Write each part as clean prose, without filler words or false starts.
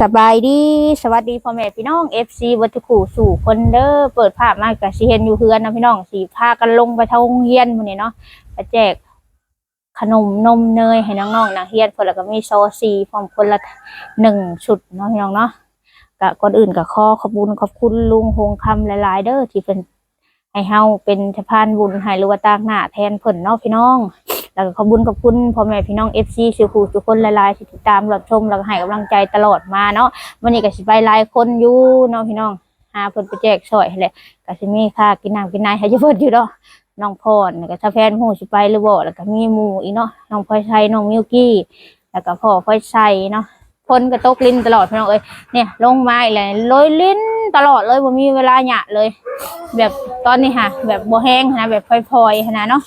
สบายดีสวัสดีพ่อแม่พี่น้อง FC วัตถุขู่สู่คนเด้อเปิดภาพมาก็สิเห็นอยู่เฮือนนะพี่น้องสิพากันลงไปทางโรงเรียนมื้อนี้เนาะไปแจกขนมนมเนยให้น้องๆนักเรียนเพิ่นแล้วก็มีโซซีพร้อมคนละ1ชุดเนาะพี่น้องเนาะก็ก่อนอื่นก็ขอบคุณลุงฮงคำหลายๆเด้อที่เพิ่นให้เฮาเป็นสะพานบุญให้หรือว่าตากหน้าแทนเพิ่นเนาะพี่น้องแล้วก็ขอบคุณพ่อแม่พี่น้อง FC ทุกคนหลายๆที่ติดตามรับชมแล้วก็ให้กำลังใจตลอดมาเนาะวันนี้ก็สิไปหลายคนอยู่เนาะพี่น้องหาเพิ่นไปแจกซอยแหละก็สิมีค่ากินน้ำกินนายให้เพิ่นอยู่เนาะน้องพรก็ถ้าแฟนฮู้สิไปหรือบ่แล้วก็มีหมู่อีกเนาะน้องพลอยชัยน้องมิวกี้แล้วก็พ่อพลอยชัยเนาะคนก็ตกลิ้นตลอดพี่น้องเอ้ยเนี่ยลงมาอีกแล้วลอยลิ้นตลอดเลยบ่มีเวลาหยะเลยแบบตอนนี้ค่ะแบบบ่แห้งนะแบบพลอยๆนะเนาะ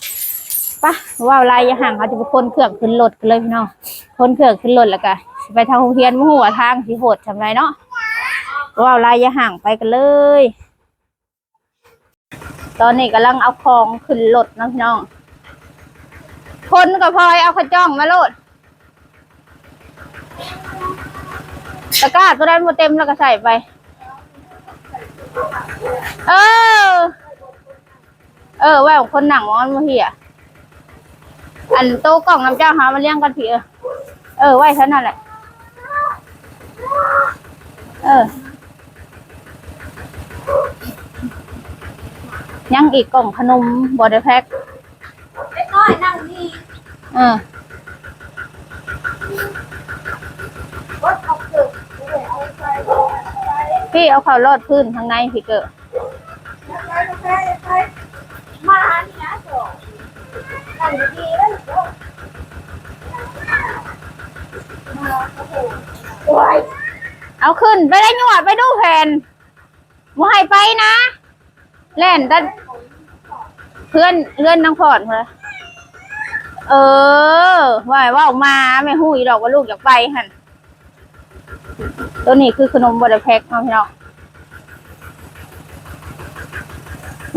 ปะว่าอะไรอย่าห่างเขาจะไปคนเครื่องขึ้นรถกันเลยพี่น้องคนเครื่องขึ้นรถแล้วก็ไปทางโรงเรียนหัวทางสีโหดทำไรเนาะว่าอะไรอย่าห่างไปกันเลยตอนนี้กำลังเอาของขึ้นรถนะพี่น้องคนกับพลอยเอาขจ้องมาโลดตะกร้าตัวนั้นหมดเต็มแล้วก็ใส่ไปแหววคนหนังมันมาเหี้ยอันโต๊ะกล่องน้ำเจ้าหามาเลี้ยงกันพี่ไว้เท่านั้นแหละยังอีกกล่องขนมบอดี้แพ็คเล็กน้อยนั่งนี่พี่เอาข่าวรอดพื้นทางในพี่เกิดมานี่นะโจนั่งดีๆแล้วโจเอาขึ้นไปได้หนวดไปดูแผ่นมวยไปนะเล่นแต่เพื่อนนางพอดเลยว่าออกมาไม่หูยดอกว่าลูกอยากไปหันตัวนี้คือขนมบดแพ็คน้องพี่น้อง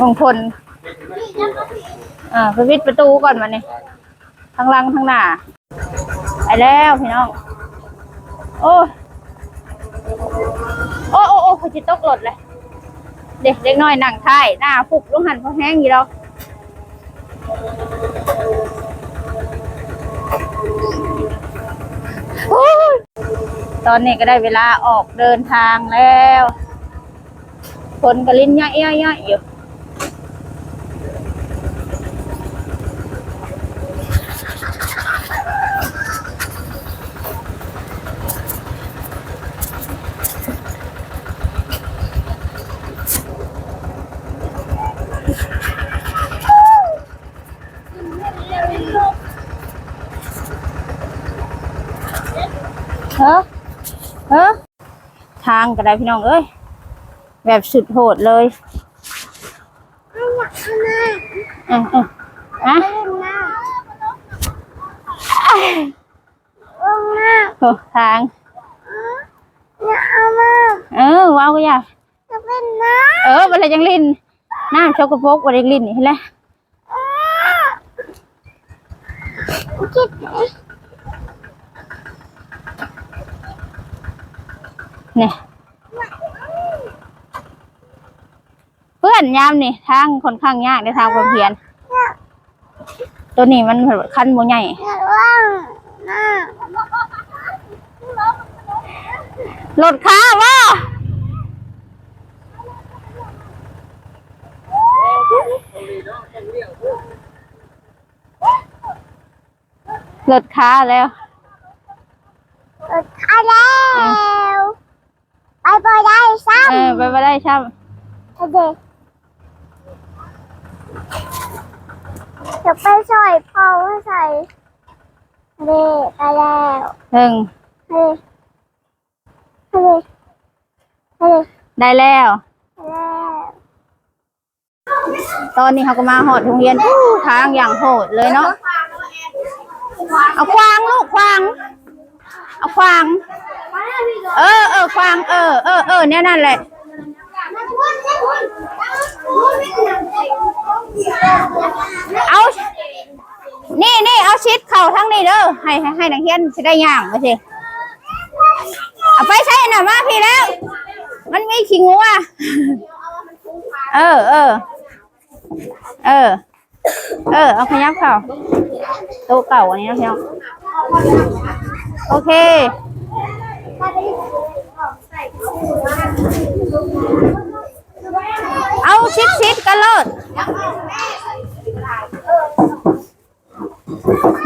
มงคลไปวิดประตูก่อนมาเนี่ยทางหลังทางหน้าไปแล้วพี่น้องโอ้เขาจะตกรถเลยเด็กน้อยหนังไทยหน้าฟุบลูกหันเพราะแห้งอยู่แล้วตอนนี้ก็ได้เวลาออกเดินทางแล้วคนกระลิ้นย่อยอยู่ทางก็ได้พี่น้องเอ้ยแบบสุดโหดเลยทางว้าวก็อยากวันไรยังลินน้ำช็อกโกแลตวันไรลินนี่แหละเนี่ยเพื่อนยามนี่ทางค่อนข้างยากในทางความเพียรตัวนี้มันคันโมใหญ่รถค้าว่ารถค้าแล้วไปได้ซ้ำไปได้ซ้ำจะไปซอยพ่อใส่ไปแล้วได้แล้วตอนนี้เขาก็มาหอดโรงเรียนทางอย่างโหดเลยเนาะเอาควางลูกควางเอาควางควางเนี่ยนั่นแหละเอานี่เอาชิดเข่าทั้งนี้เด้อให้นักเรียนจะได้ย่างไปสิ เอาไปใช้น่ะมาพี่แล้วมันมีขี้งัวเออเอาขยับเข้าโต๊ะเก่าอันนี้นะพี่น้องโอเคเอาชิดกันเลย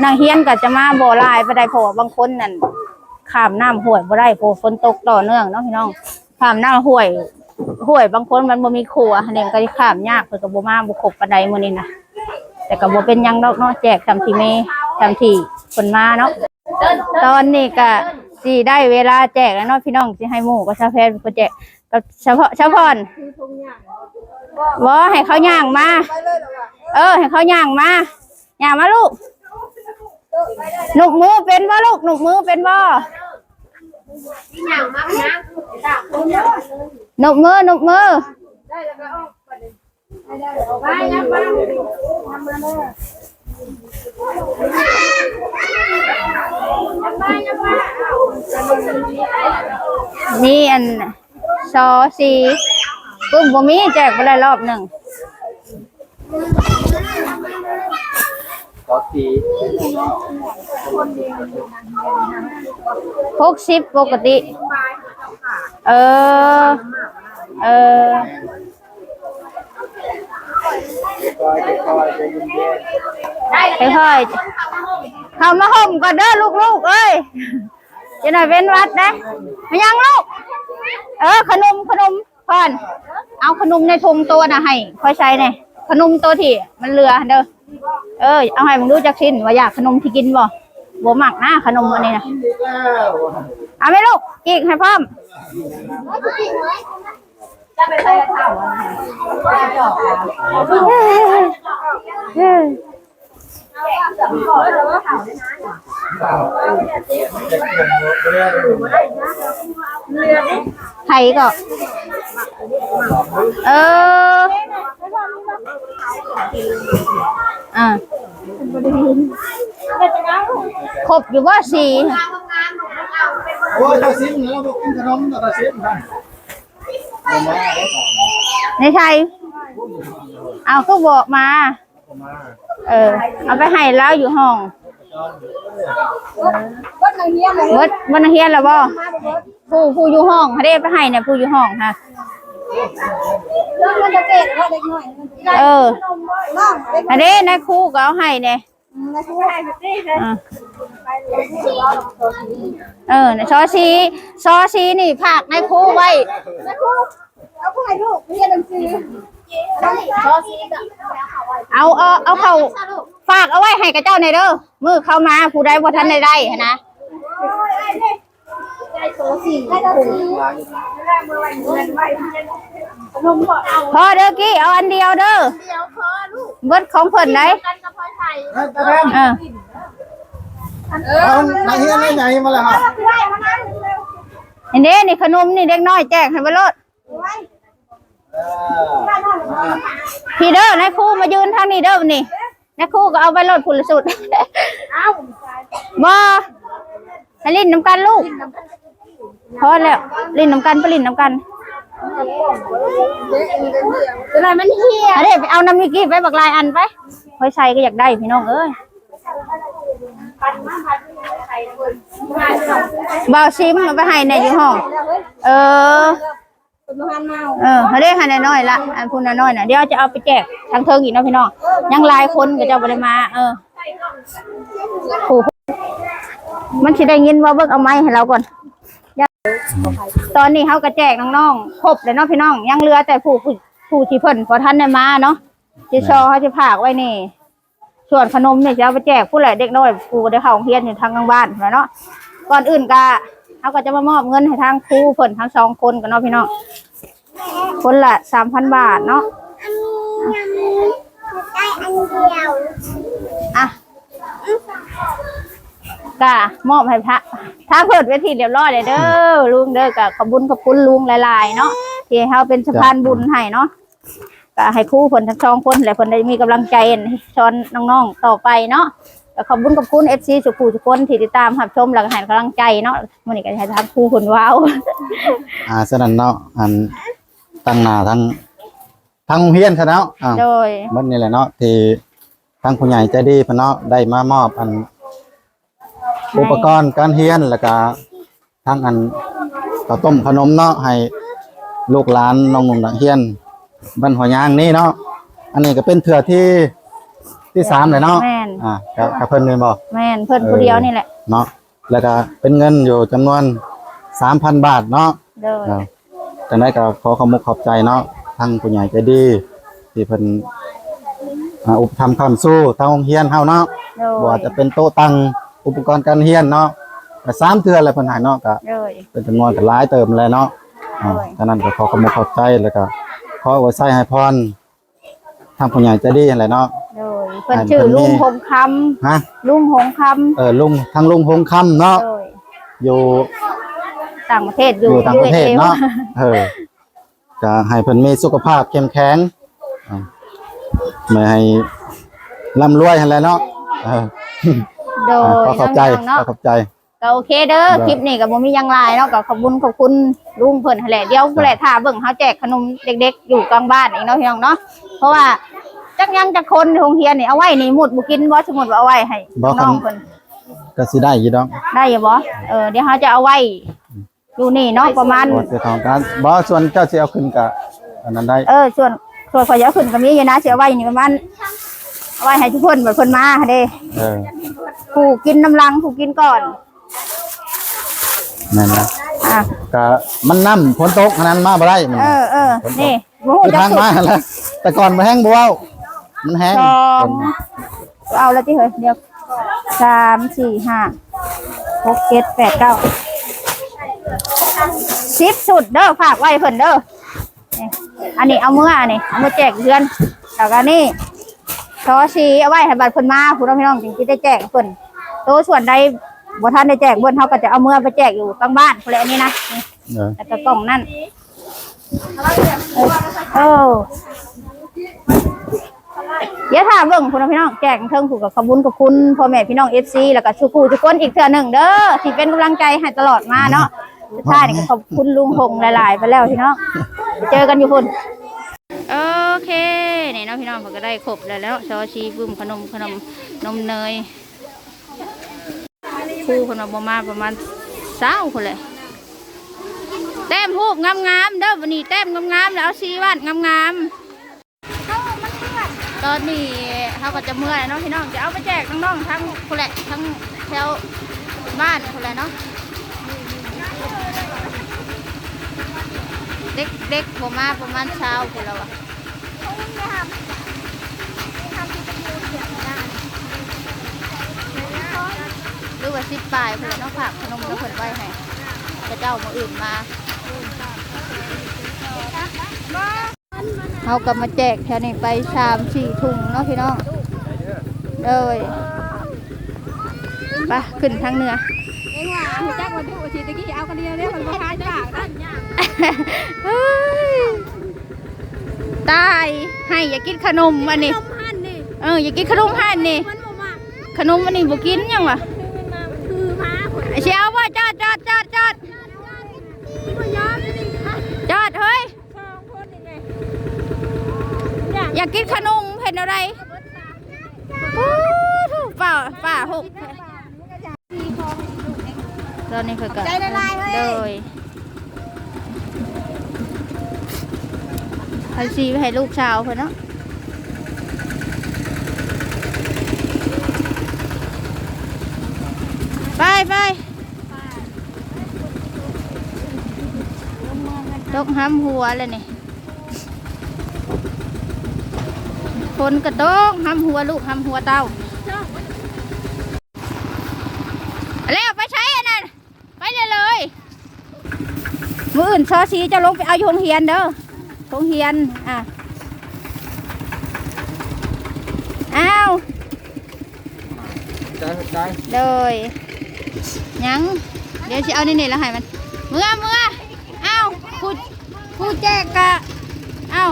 นางเฮียนก็จะมาบ่ลายไปได้เพราะบางคนนั่นข้ามน้ำห้วยบ่ได้เพราะฝนตกต่อเนื่องเนาะพี่น้องข้ามน้ำห้วยบางคนมันบ่มีครัวเนี่ยก็ข้ามยากเพิ่นก็บ่มาบ่ครบปานใดมื้อนี้นะแต่ก็บ่เป็นหยังดอกเนาะแจกตามที่มีตามที่เพิ่นมาเนาะตอนนี้ก็สิได้เวลาแจกแล้วเนาะพี่น้องสิให้หมู่กับชาวแพทย์เพิ่นแจกก็เฉพาะบ่ให้เขาย่างมาให้เขาย่างมาลูกหนุกมือเป็นบ่ลูกหนุกมือเป็นบ่หนุกมือนี่อันซอสีปึ้มบ่มีแจกไปได้รอบหนึ่ง60ปกติค่อยๆเข้ามาห่มก่อนเด้อลูกๆเอ้ยจะหน่อยเป็นวัดนะไม่ยังลูกขนมก่อนเอาขนมในถุงตัวน่ะให้ค่อยใช้เนี่ยขนมตัวที่มันเหลือเด้อเอาให้มึงดูจักชิ้นว่าอยากขนมที่กินบ่หมักนะขนมอันนี้นะเอาไหมลูกอีกให้พร้อมจะไปใส่ข้าวไข่ก็ครบอยู่ว่าสี่โอ้ยเราซิมแล้วเรากินขนมเราซิมนะในไทยเอาก็บอกมาเอาไปให้แล้วอยู่ห้องวัดนางเฮียนแล้วบ่ผู้อยู่ห้องเขาได้ไปให้เนี่ยผู้อยู่ห้องค่ะอันนี้นายครูก็เอาให้เนี่ยซอซีนี่ภาคนายครูไว้เอาผู้ให้ลูกเรียนหนังสือเอาเขาฝากเอาไว้ให้กับเจ้าในเด้อมือเข้ามาผู้ใดบ่ทันได้นะพอเด้อกี้เอาอันเดียวเด้อเบิดของเพิ่นไหนนายเฮียนใหญ่มาแล้วครับอันนี้นี่ขนมนี่เด็กน้อยแจกให้ไปรถพี่เด้อนายครูมายืนทางนี้เด้อนี่นายครูก็เอาไปรถผุลสุดบ่ให้ลิ้นน้ำกันลูกพอแล้วลิ้นน้ำกันไปลิ้นน้ำกันอะไรมันเฮียอะไรไปเอาน้ำมิกี้ไปบักลายอันไปคอยใช้ก็อยากได้พี่น้องเอ้ยบ่าวซิมมาไปให้ในอยู่ห้องเขาได้ให้น้อยละอันพูนน้อยน่ะเดี๋ยวจะเอาไปแจกทางเทิงอีกนะพี่น้องยังหลายคนก็จะบ่ได้มามันสิได้ยินว่าเบิกเอาไม้ให้เราก่อนตอนนี้เขาก็แจกน้องๆครบเลยเนาะพี่น้องยังเหลือแต่ผู้ที่เพิ่นพอท่านได้มาเนาะที่ชอเขาจะผากไว้นี่ส่วนขนมเนี่ยจะเอาไปแจกผู้ใหญ่เด็กน้อยครูได้เข้าโรงเรียนอยู่ทางกลางบ้านเนาะก่อนอื่นก็เขาก็จะมามอบเงินให้ทางครูเพิ่นทั้ง2คนกันเนาะพี่น้องคนละ 3,000 บาทเนาะได้อันเดียวก็มอบให้พระถ้าเปิดเวทีเรียบร้อยเลยเด้อลุงเด้อก็ขอบคุณลุงหลายๆเนาะที่เขาเป็นสะพานบุญให้เนาะก็ให้ครูเพิ่นทั้ง2คนและเพิ่นได้มีกำลังใจสอนน้องๆต่อไปเนาะ ก็ขอบคุณ FC ทุกคนที่ติดตามรับชมแล้วก็ให้กำลังใจเนาะมื้อนี้ก็ให้ทางครูเพิ่นว้าว ฉะนั้นเนาะอันตั้งหน้าทั้งโรงเรียนซะเนาะโดย เบิดนี่แหละเนาะที่ทางผู้ใหญ่ใจดีเพิ่นเนาะได้มามอบอันอุปกรณ์การเรียนแล้วก็ทั้งอันข้าวต้มขนมเนาะให้ลูกหลานน้องหนุ่มนักเรียนบ้านหัวยางนี่เนาะอันนี้ก็เป็นเทื่อที่3เลยเนาะกับเพิ่นนี่บ่แม่นเพิ่นผู้เดียวนี่แหละเนาะแล้วก็เป็นเงินอยู่จำนวน 3,000 บาทเนาะจังได๋ก็ขอขอบใจเนาะทางผู้ใหญ่ใจดีที่เพิ่นอุปถัมภ์ค้ำสู้ทางโรงเรียนเฮาเนาะบ่ว่าจะเป็นโต๊ะตั้งอุปกรณ์การเรียนเนาะก็3เทื่อแล้วเพิ่นให้เนาะก็เป็นจำนวนก็หลายเติมเลยเนาะฉะนั้นก็ขอขอบใจแล้วก็ขออวยไส้ให้พรทางผู้ใหญ่ใจดีนั่นแหละเนาะเพิ่นชื่อลุงหงคำฮะลุงหงคำลุงทางลุงหงคำเนาะอยู่ต่างประเทศอยู่ต่างประเทศเนาะจะให้เพิ่นมีสุขภาพเข้มแข็งไม่ให้ร่ำรวยหั่นแหละเนาะโดยขอบใจก็โอเคเด้อคลิปนี้ก็บ่มีหยังหลายเนาะก็ขอบคุณลุงเพิ่นหั่นแหละเดี๋ยวผู้ใดท่าเบิ่งเฮาแจกขนมเด็กๆอยู่กลางบ้านอีกเนาะพี่น้องเนาะเพราะว่าจักยังจักคนโรงเรียนนี่เอาไว้นี่หมดบ่กินบ่สมมุติว่าเอาไว้ให้น้องเพิ่นก็สิได้อยู่ดอกได้อยู่บ่เดี๋ยวเฮาจะเอาไว้อยู่นี่เนาะประมาณสิของการบ่ส่วนเจ้าสิเอาขึ้นก็อันนั้นได้ส่วนขอยเอาขึ้นก็มีอยู่นะสิเอาไว้นี่ประมาณเอาไว้ให้ทุกคนแบบเพิ่นมาเด้ผู้กินน้ำลังผู้กินก่อนนั่นนะก็มันน้ำฝนตกนั้นมาบ่ได้นี่ทางมาแล้วแต่ก่อนมันแห้งบ่มันแห้งเอาแล้วที่เฮ้ยเดี๋ยว3 4 5 6 7 8 9 10สุดเด้อฝากไว้เพิ่นเด้ออันนี้เอามือแจกเพื่อนแล้วก็นี่ซอสีเอาไว้ให้บัดเพิ่นมาผู้น้องจริงๆได้แจกเพิ่นโตส่วนใดบ่ทันได้แจกเพิ่นเฮาก็จะเอามือไปแจกอยู่กลางบ้านพุ่นแหละอันนี้นะแล้วก็กล่องนั่นเดี๋ยวถามเบิ่งพี่น้องแจกเทิงผูกกับขอบคุณพ่อแม่พี่น้อง FC แล้วก็ทุกคนอีกเทื่อนึงเด้อที่เป็นกำลังใจให้ตลอดมาเนาะสุดท้ายนี่ก็ขอบคุณลุงพงษ์หลายๆไปแล้วพี่น้องเจอกันอยู่พุ่นโอเคนี่เนาะพี่น้องเพิ่นก็ได้ครบแล้วซอชีบึ้มขนมนมเนยครูคนบ่มาประมาณ20คนเลยแต้มรูปงามๆเด้อวันนี้แต้มงามๆแล้วสีวาดงามๆตอนนี้เขาก็จะเมื่อยเนาะพี่น้องจะเอาไปแจกน้องๆทั้งคนแหละทั้งแถวบ้านคนแหละเนาะเด็กบ่มาประมาณ20คนแล้วอะหรือว่า10 ปลายคนละเนาะผักขนมแล้วเพิ่นไว้ให้เจ้ามาอื่นมาเขาก็มาแจกแค่นี้ไป3-4 ถุงเนาะพี่น้องเลยไปขึ้นทางเหนือแจ้งวันที่วันที่ตะกี้เอากันเดียวเนี่ยมันบ่คายปากนะตายให้อย่ากินขนมอันนี้อย่ากินขนมหั่นนี่ขนมอันนี้บ่กินยังวะเชียวว่าจอดเฮ้ยอยากกินขนมเห็นอะไรป่าหกตอนนี้เพิ่งก็เลยให้ซีให้ลูกสาวเพิ่นเนาะไปตกห้ำหัวเลยนี่คนกระตกห้ำหัวลูกห้ำหัวเต้าแล้วไปใช้อันนั้นไปเลยมืออื่นซอสีจะลงไปเอาโรงเรียนเด้อโรงเรียนเลยยังเดี๋ยวจะเอานี่แล้วให้มันเมื่อเอาผู้แจกกะเอา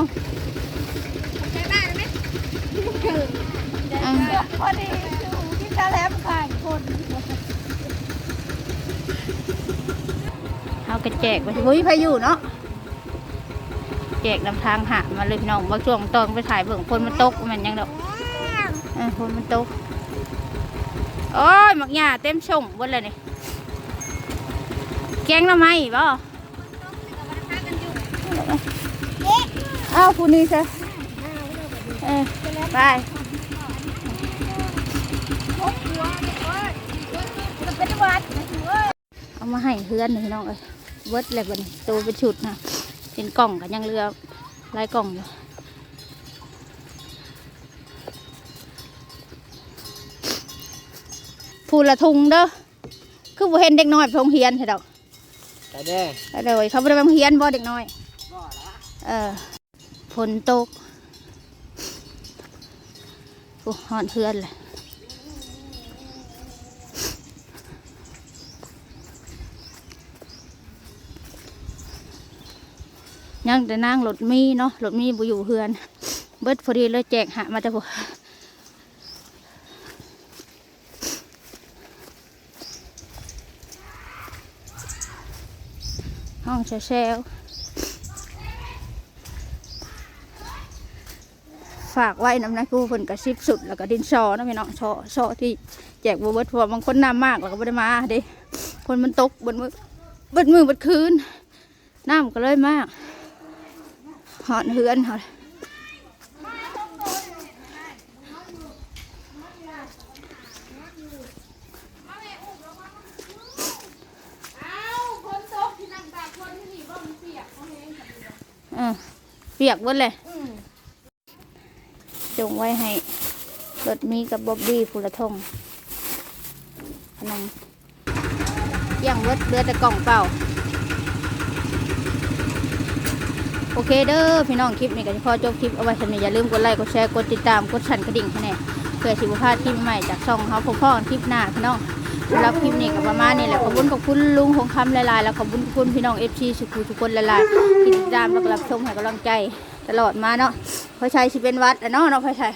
ชาแลมข้างคน เอากระแจกไปมุ้ยพายุเนาะแจกนำทางหามาเลยพี่น้องบางช่วงตอนไปถ่ายเบิ่งคนมันตกมันยังดอกคนมันตกโอ้ยหมักหญ้าเต็มช่องบนเลยนี่แกงละไม้บ่อ้าวคุณนี่ซะไปเอามาให้เพื่อนหนึ่งน้องเอ้ยเวิร์ดอะไรกันตัวเป็นชุดนะเป็นกล่องกันยังเรือลายกล่องอยู่พูละทุงเด้อคือบ่เห็นเด็กน้อยไปโรงเรียนใช่ดอกไปเด้อเลยเขาบ่ได้ไปโรงเรียนบ่เด็กน้อยฝนตกโอ้หอนเพื่อนเลยยังแต่นั่งรถมีเนาะรถมีบุอยู่เฮือนเบิดพอดีเลยแจกหามาแต่พวกห้องแซวฝากไว้น้ำนะกูเพิ่นกระซิบสุดแล้วก็ดินชอนะพี่น้องชอที่แจกบัวเบิดพอบางคนน้ำมากแล้วก็ไม่ได้มาเด้คนมันตกเบิดมือเบิดคืนน้ำก็เลยมากหอนเฮือนหอนเปียกหมดเลยจงไว้ให้รถมีกับบ๊อบบี้ฟูละทงขนมย่างรถเรือแต่กล่องเปล่าโอเคเด้อพี่น้องคลิปนี้ก็จะพอจบคลิปเอาไว้สำหรับอย่าลืมกดไลค์กดแชร์กดติดตามกดสั่นกระดิ่งให้แน่เพื่อสิบพลาดคลิปใหม่จากช่องเขาพ่อคลิปหน้าพี่น้องสำหรับคลิปนี้ก็ประมาณนี้แหละขอบคุณลุงของคำหลายๆแล้วขอบคุณพี่น้องFCทุกคนหลายๆที่ติดตามและรับชมให้กำลังใจตลอดมาเนาะพ่อชัยสิเป็นวัดเนาะพ่อชัย